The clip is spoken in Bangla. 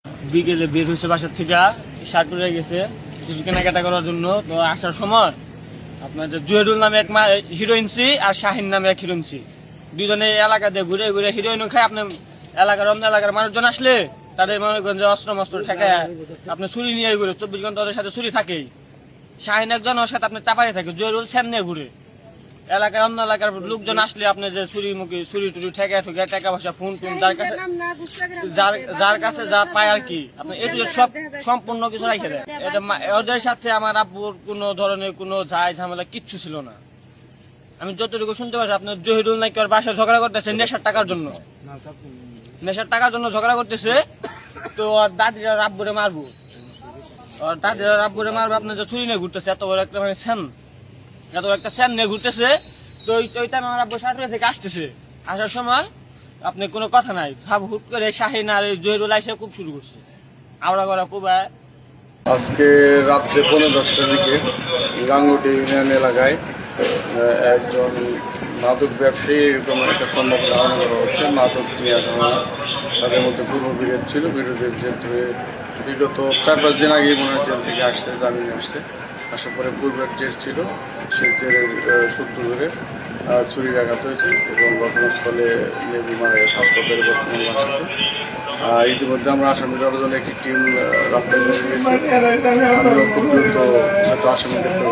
বিকেলে বের হয়েছে বাসার থেকে, শার্টুরে গেছে কিছু কেনাকাটা করার জন্য। তো আসার সময় আপনার যে জুয়েরুল নামে এক হিরোইনসি আর শাহিন নামে এক হিরোইনসি, দুজনে এলাকা দিয়ে ঘুরে ঘুরে হিরোইনও খায়। আপনার এলাকার অন্য এলাকার মানুষজন আসলে তাদের মনে করেন যে অস্ত্র মস্ত্র ঠেকায় আপনার ছুরি নিয়ে ঘুরে, 24 ঘন্টা ওদের সাথে ছুরি থাকেই। শাহিন একজন ওর সাথে আপনার চাপাই থাকে, জুয়েরুল স্যান নিয়ে ঘুরে। এলাকার অন্য এলাকার লোকজন আসলে আপনি যে ছুরি মুখে ছুরি টুরি ঠেকায় ঠেকে টাকা পয়সা ফোন টুন যার কাছে যা পায় আর কি আপনার এগুলো সব সম্পূর্ণ কিছু রাখে দেয়। এটা ওদের সাথে আমার আব্বুর কোনো ধরনের কোনো ঝাই ঝামেলা কিচ্ছু ছিল না। আমি যতটুকু শুনতে পারছি আপনার জহিরুল নাকি ওর বাসায় ঝগড়া করতেছে নেশার টাকার জন্য, নেশার টাকার জন্য ঝগড়া করতেছে। তো ওর দাদিরা আব্বুরে মারবো, ওর দাদিরা আব্বুরে মারবো। আপনার যে ছুরি নিয়ে ঘুরতেছে এত বড় একটা মানে স্যান, এত একটা স্যান নিয়ে ঘুরতেছে। তো ওই টাইম আমার আব্বু শার্টুরে থেকে আসতেছে, আসার সময় আপনি কোনো কথা নাই, হুট করে শাহিন আর জহিরুল আইসা খুব শুরু করছে আওড়া করা কুবায়। আজকে রাত্রে 10:15টার দিকে গাঙ্গুটি ইউনিয়ন এলাকায় একজন মাদক ব্যবসায়ী এরকম একটা সম্ভব ধারণা করা হচ্ছে মাদক নিয়ে ধারণা। তাদের মধ্যে পূর্ব বিরোধ ছিল, বিরোধের ক্ষেত্রে বিগত 4-5 দিন আগেই মনে হয় জেল থেকে আসছে, জামিনে আসছে। আসার পরে পূর্বের জেল ছিল, সেই জেলের সূত্র ধরে ছুরিকাঘাত হয়েছে এবং ঘটনাস্থলে লেবু মারা গেছে, হাসপাতালে বর্তমানে আসছে। ইতিমধ্যে আমরা আসামি ধরার জন্য একটি টিম রাস্তায় নিয়ে গেছি। আমরা খুব দ্রুত হয়তো আসামি দেখতে